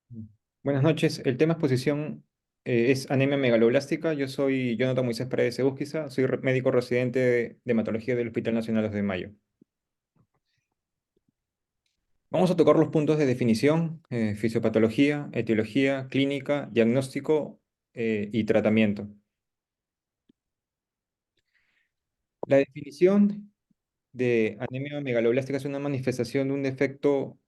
Mm. Buenas noches. El tema exposición es anemia megaloblástica. Yo soy Jonathan Moisés Paredes Egusquiza, soy médico residente de hematología del Hospital Nacional 2 de Mayo. Vamos a tocar los puntos de definición, fisiopatología, etiología, clínica, diagnóstico y tratamiento. La definición de anemia megaloblástica es una manifestación de un defecto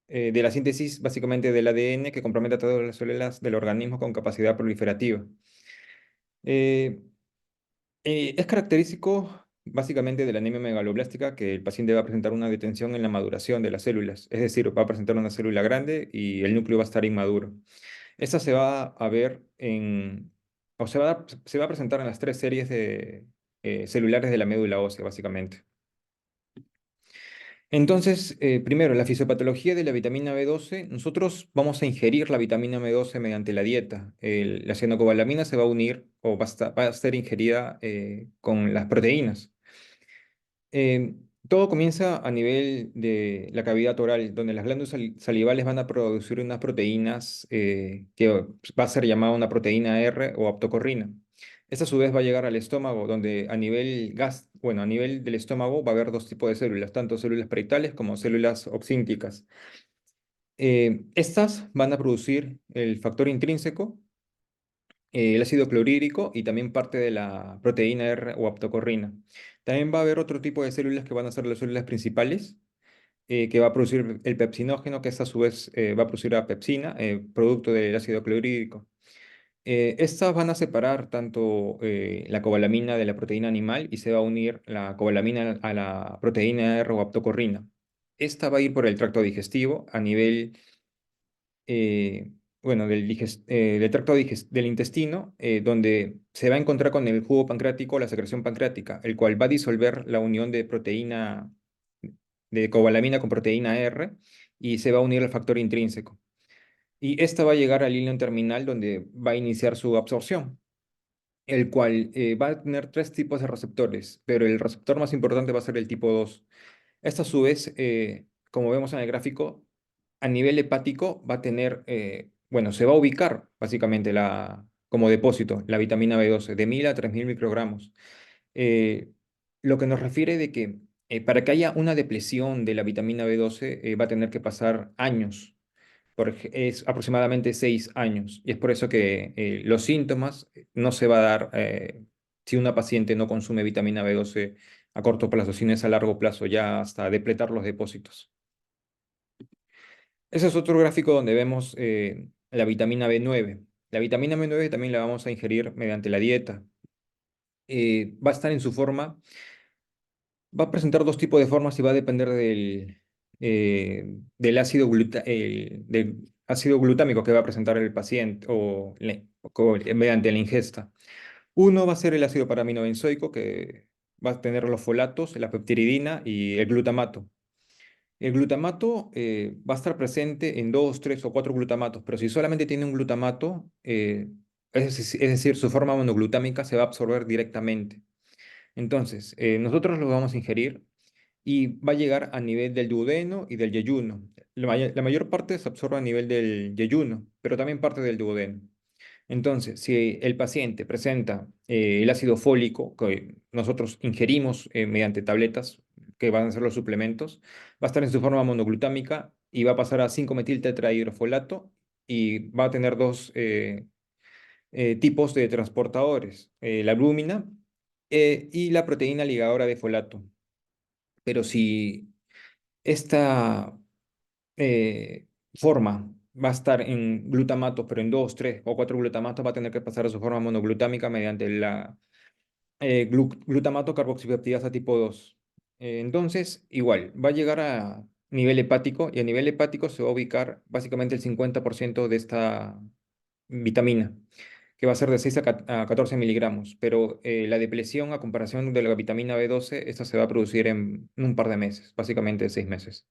de la síntesis básicamente del ADN que compromete a todas las células del organismo con capacidad proliferativa. Eh, es característico básicamente de la anemia megaloblástica que el paciente va a presentar una detención en la maduración de las células, es decir, va a presentar una célula grande y el núcleo va a estar inmaduro. Esta se va a ver o se va a presentar en las tres series de celulares de la médula ósea, básicamente. Entonces, primero, la fisiopatología de la vitamina B12. Nosotros vamos a ingerir la vitamina B12 mediante la dieta. La cianocobalamina se va a unir o va a ser ingerida con las proteínas. Eh, Todo comienza a nivel de la cavidad oral, donde las glándulas salivales van a producir unas proteínas que va a ser llamada una proteína R o aptocorrina. Esta a su vez va a llegar al estómago, donde a nivel del estómago va a haber dos tipos de células, tanto células perietales como células oxínticas. Estas van a producir el factor intrínseco, el ácido clorhídrico y también parte de la proteína R o aptocorrina. También va a haber otro tipo de células que van a ser las células principales, que va a producir el pepsinógeno, que esta a su vez va a producir la pepsina, producto del ácido clorhídrico. Estas van a separar tanto la cobalamina de la proteína animal y se va a unir la cobalamina a la proteína R o aptocorrina. Esta va a ir por el tracto digestivo a nivel bueno, del tracto del intestino, donde se va a encontrar con el jugo pancreático, la secreción pancreática, el cual va a disolver la unión de proteína, de cobalamina con proteína R y se va a unir al factor intrínseco. Y esta va a llegar al hilo terminal donde va a iniciar su absorción, el cual va a tener tres tipos de receptores, pero el receptor más importante va a ser el tipo 2. Esta a su vez, como vemos en el gráfico, a nivel hepático va a tener, bueno, se va a ubicar básicamente como depósito la vitamina B12 de 1000 a 3000 microgramos. Eh, lo que nos refiere de que para que haya una depresión de la vitamina B12 va a tener que pasar años, es aproximadamente 6 años. Y es por eso que los síntomas no se va a dar si una paciente no consume vitamina B12 a corto plazo, sino es a largo plazo, ya hasta depletar los depósitos. Ese es otro gráfico donde vemos la vitamina B9. La vitamina B9 también la vamos a ingerir mediante la dieta. Va a estar en su forma, va a presentar dos tipos de formas y va a depender del ácido glutámico que va a presentar el paciente mediante la ingesta. Uno va a ser el ácido paraminobenzoico, que va a tener los folatos, la peptiridina y el glutamato. El glutamato va a estar presente en dos, tres o cuatro glutamatos, pero si solamente tiene un glutamato, es decir, su forma monoglutámica se va a absorber directamente. Entonces, nosotros lo vamos a ingerir y va a llegar a nivel del duodeno y del yeyuno. La mayor parte se absorbe a nivel del yeyuno, pero también parte del duodeno. Entonces, si el paciente presenta el ácido fólico que nosotros ingerimos mediante tabletas, que van a ser los suplementos, va a estar en su forma monoglutámica y va a pasar a 5-metil tetrahidrofolato y va a tener dos tipos de transportadores, la albúmina y la proteína ligadora de folato. Pero si esta eh, forma va a estar en glutamato, pero en dos, tres o cuatro glutamatos va a tener que pasar a su forma monoglutámica mediante la glutamato carboxipeptidasa tipo 2. Entonces, igual, va a llegar a nivel hepático y a nivel hepático se va a ubicar básicamente el 50% de esta vitamina, que va a ser de 6 a 14 miligramos, pero la depresión a comparación de la vitamina B12, esta se va a producir en un par de meses, básicamente 6 meses.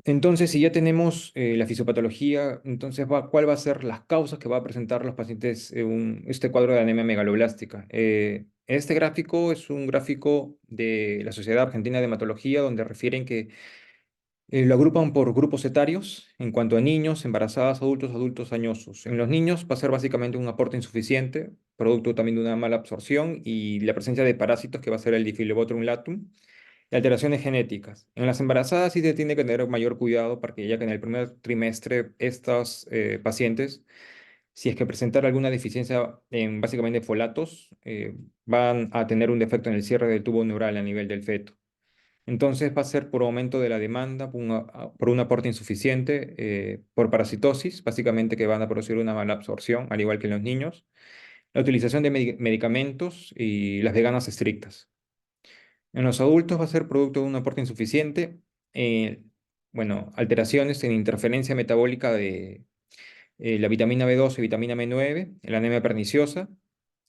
Entonces, si ya tenemos la fisiopatología, entonces ¿cuál va a ser las causas que va a presentar los pacientes este cuadro de anemia megaloblástica? Este gráfico es un gráfico de la Sociedad Argentina de Hematología donde refieren que Lo agrupan por grupos etarios en cuanto a niños, embarazadas, adultos, adultos añosos. En los niños va a ser básicamente un aporte insuficiente, producto también de una mala absorción y la presencia de parásitos que va a ser el Diphlebothrium latum y alteraciones genéticas. En las embarazadas sí se tiene que tener mayor cuidado porque ya que en el primer trimestre estos pacientes, si es que presentan alguna deficiencia en básicamente folatos, van a tener un defecto en el cierre del tubo neural a nivel del feto. Entonces va a ser por aumento de la demanda, por un aporte insuficiente, por parasitosis, básicamente que van a producir una mala absorción, al igual que en los niños, la utilización de medicamentos y las veganas estrictas. En los adultos va a ser producto de un aporte insuficiente, eh, bueno, alteraciones en interferencia metabólica de la vitamina B12 y vitamina B9, la anemia perniciosa,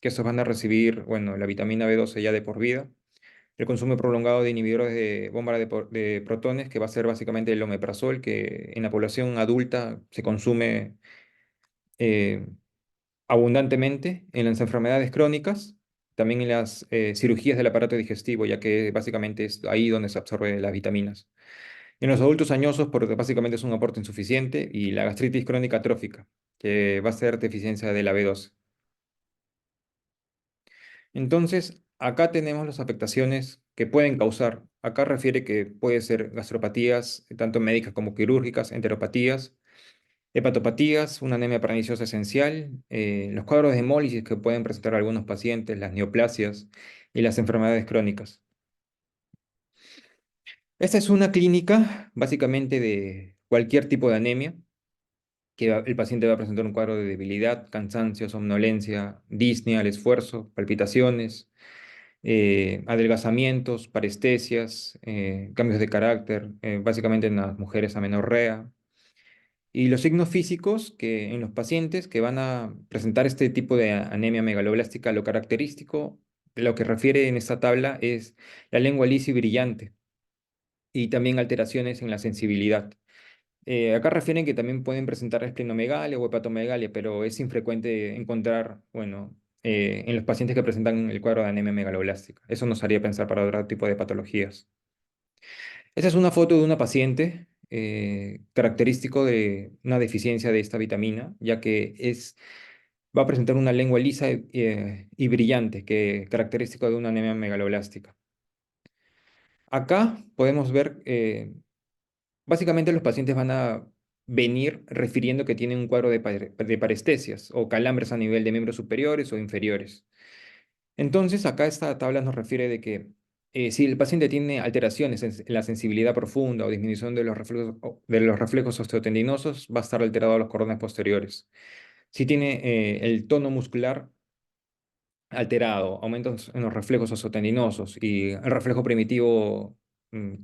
que estos van a recibir, bueno, la vitamina B12 ya de por vida, el consumo prolongado de inhibidores de bomba de protones, que va a ser básicamente el omeprazol, que en la población adulta se consume eh, abundantemente en las enfermedades crónicas, también en las cirugías del aparato digestivo, ya que básicamente es ahí donde se absorben las vitaminas. En los adultos añosos, porque básicamente es un aporte insuficiente, y la gastritis crónica atrófica, que va a ser deficiencia de la B12. Entonces, acá tenemos las afectaciones que pueden causar. Acá refiere que puede ser gastropatías, tanto médicas como quirúrgicas, enteropatías, hepatopatías, una anemia perniciosa esencial, los cuadros de hemólisis que pueden presentar algunos pacientes, las neoplasias y las enfermedades crónicas. Esta es una clínica básicamente de cualquier tipo de anemia, que el paciente va a presentar un cuadro de debilidad, cansancio, somnolencia, disnea al esfuerzo, palpitaciones, adelgazamientos, parestesias, cambios de carácter, básicamente en las mujeres amenorrea. Y los signos físicos que en los pacientes que van a presentar este tipo de anemia megaloblástica, lo característico, lo que refiere en esta tabla es la lengua lisa y brillante y también alteraciones en la sensibilidad. Acá refieren que también pueden presentar esplenomegalia o hepatomegalia, pero es infrecuente encontrar, bueno, en los pacientes que presentan el cuadro de anemia megaloblástica. Eso nos haría pensar para otro tipo de patologías. Esta es una foto de una paciente característico de una deficiencia de esta vitamina, ya que va a presentar una lengua lisa y brillante, que característico de una anemia megaloblástica. Acá podemos ver básicamente los pacientes van a venir refiriendo que tienen un cuadro de parestesias o calambres a nivel de miembros superiores o inferiores. Entonces, acá esta tabla nos refiere de que si el paciente tiene alteraciones en la sensibilidad profunda o disminución de los reflejos osteotendinosos, va a estar alterado a los cordones posteriores. Si tiene el tono muscular alterado, aumentos en los reflejos osteotendinosos y el reflejo primitivo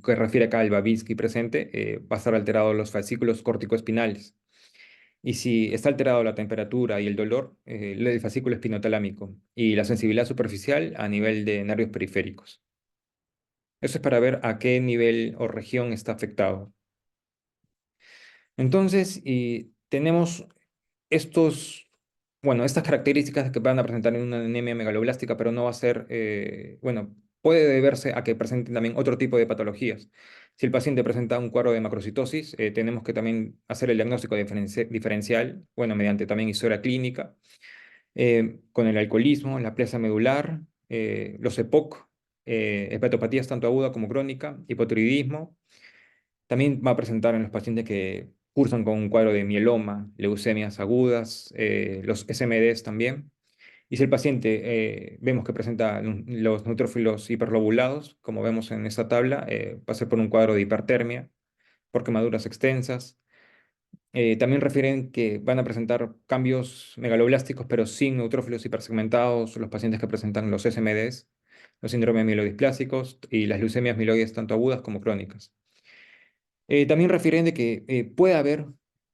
que refiere acá al Babinski presente, va a estar alterado los fascículos corticoespinales. Y si está alterado la temperatura y el dolor, el fascículo espinotalámico y la sensibilidad superficial a nivel de nervios periféricos. Eso es para ver a qué nivel o región está afectado. Entonces, y tenemos estos, bueno, estas características que van a presentar en una anemia megaloblástica, pero no va a ser, bueno, puede deberse a que presenten también otro tipo de patologías. Si el paciente presenta un cuadro de macrocitosis, tenemos que también hacer el diagnóstico diferencial, bueno, mediante también historia clínica, con el alcoholismo, la plasia medular, los EPOC, hepatopatías tanto aguda como crónica, hipotiroidismo. También va a presentar en los pacientes que cursan con un cuadro de mieloma, leucemias agudas, los SMDs también. Y si el paciente vemos que presenta los neutrófilos hiperlobulados, como vemos en esta tabla, va a ser por un cuadro de hipertermia, por quemaduras extensas. También refieren que van a presentar cambios megaloblásticos, pero sin neutrófilos hipersegmentados, los pacientes que presentan los SMDs, los síndromes mielodisplásicos y las leucemias mieloides tanto agudas como crónicas. También refieren de que puede haber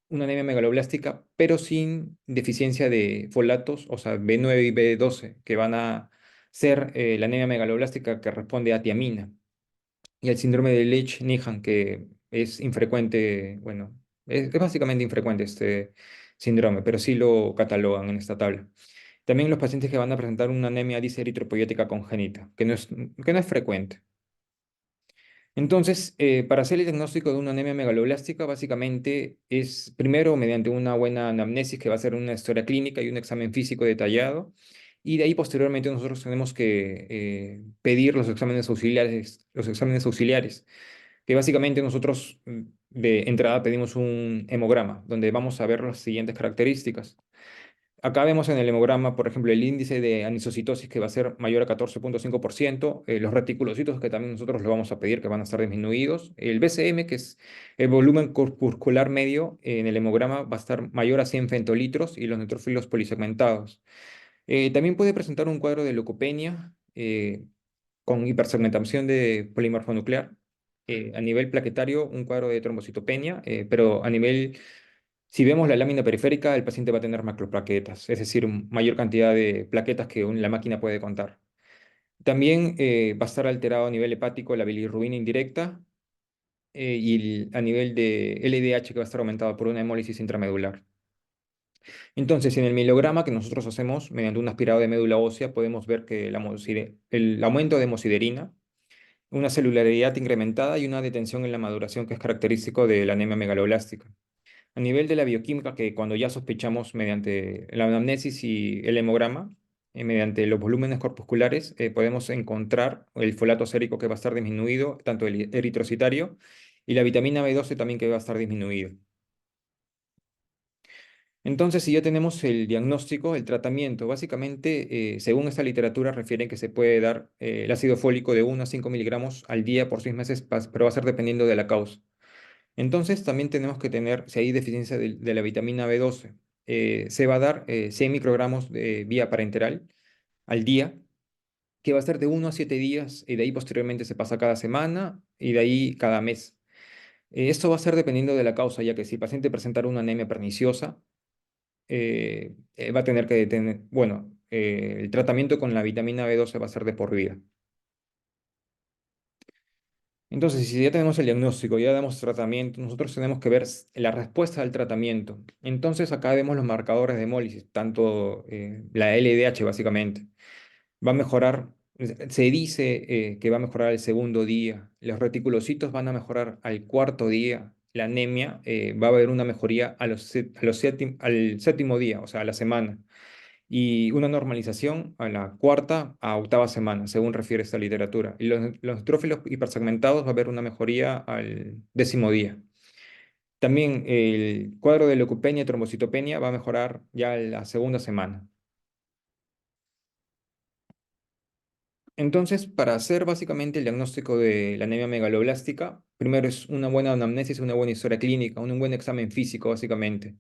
una anemia megaloblástica, pero sin deficiencia de folatos, o sea, B9 y B12, que van a ser la anemia megaloblástica que responde a tiamina, y el síndrome de Leach-Nyhan, que es infrecuente, bueno, es básicamente infrecuente este síndrome, pero sí lo catalogan en esta tabla. También los pacientes que van a presentar una anemia diseritropoyética congénita, que no es frecuente. Entonces, para hacer el diagnóstico de una anemia megaloblástica, básicamente es primero mediante una buena anamnesis que va a ser una historia clínica y un examen físico detallado. Y de ahí posteriormente nosotros tenemos que pedir los exámenes auxiliares, que básicamente nosotros de entrada pedimos un hemograma, donde vamos a ver las siguientes características. Acá vemos en el hemograma, por ejemplo, el índice de anisocitosis que va a ser mayor a 14,5%, los reticulocitos que también nosotros le vamos a pedir que van a estar disminuidos, el BCM, que es el volumen corpuscular medio en el hemograma, va a estar mayor a 100 fentolitros y los neutrófilos polisegmentados. También puede presentar un cuadro de leucopenia con hipersegmentación de polimorfonuclear. A nivel plaquetario, un cuadro de trombocitopenia, pero a nivel si vemos la lámina periférica, el paciente va a tener macroplaquetas, es decir, mayor cantidad de plaquetas que la máquina puede contar. También va a estar alterado a nivel hepático la bilirrubina indirecta y a nivel de LDH que va a estar aumentado por una hemólisis intramedular. Entonces, en el mielograma que nosotros hacemos mediante un aspirado de médula ósea, podemos ver que el aumento de hemosiderina, una celularidad incrementada y una detención en la maduración que es característico de la anemia megaloblástica. A nivel de la bioquímica, que cuando ya sospechamos mediante la anamnesis y el hemograma, mediante los volúmenes corpusculares, podemos encontrar el folato sérico que va a estar disminuido, tanto el eritrocitario y la vitamina B12 también que va a estar disminuido. Entonces, si ya tenemos el diagnóstico, el tratamiento, básicamente, según esta literatura, refieren que se puede dar el ácido fólico de 1 a 5 miligramos al día por 6 meses, pero va a ser dependiendo de la causa. Entonces, también tenemos que tener, si hay deficiencia de la vitamina B12, se va a dar 100 microgramos de vía parenteral al día, que va a ser de 1 a 7 días, y de ahí posteriormente se pasa cada semana y de ahí cada mes. Esto va a ser dependiendo de la causa, ya que si el paciente presentara una anemia perniciosa, va a tener que tener, bueno, el tratamiento con la vitamina B12 va a ser de por vida. Entonces, si ya tenemos el diagnóstico, ya damos tratamiento, nosotros tenemos que ver la respuesta al tratamiento. Entonces, acá vemos los marcadores de hemólisis, tanto la LDH básicamente. Va a mejorar, se dice que va a mejorar el segundo día, los reticulocitos van a mejorar al cuarto día, la anemia va a haber una mejoría al séptimo día, o sea, a la semana y una normalización a la cuarta a octava semana, según refiere esta literatura. Y los neutrófilos hipersegmentados va a haber una mejoría al décimo día. También el cuadro de leucopenia y trombocitopenia va a mejorar ya a la segunda semana. Entonces, para hacer básicamente el diagnóstico de la anemia megaloblástica, primero es una buena anamnesis, una buena historia clínica, un buen examen físico, básicamente.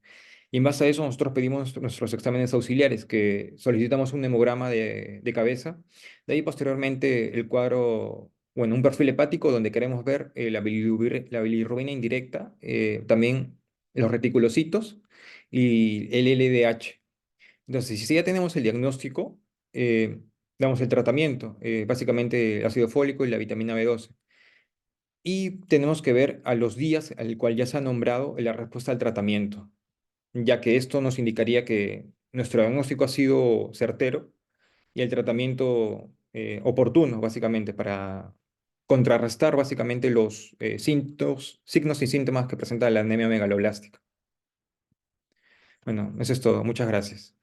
Y en base a eso nosotros pedimos nuestros exámenes auxiliares, que solicitamos un hemograma de cabeza. De ahí posteriormente el cuadro, bueno, un perfil hepático donde queremos ver la bilirrubina indirecta, también los reticulocitos y el LDH. Entonces, si ya tenemos el diagnóstico, damos el tratamiento, básicamente el ácido fólico y la vitamina B12. Y tenemos que ver a los días al cual ya se ha nombrado la respuesta al tratamiento, ya que esto nos indicaría que nuestro diagnóstico ha sido certero y el tratamiento oportuno, básicamente, para contrarrestar básicamente los signos y síntomas que presenta la anemia megaloblástica. Bueno, eso es todo. Muchas gracias.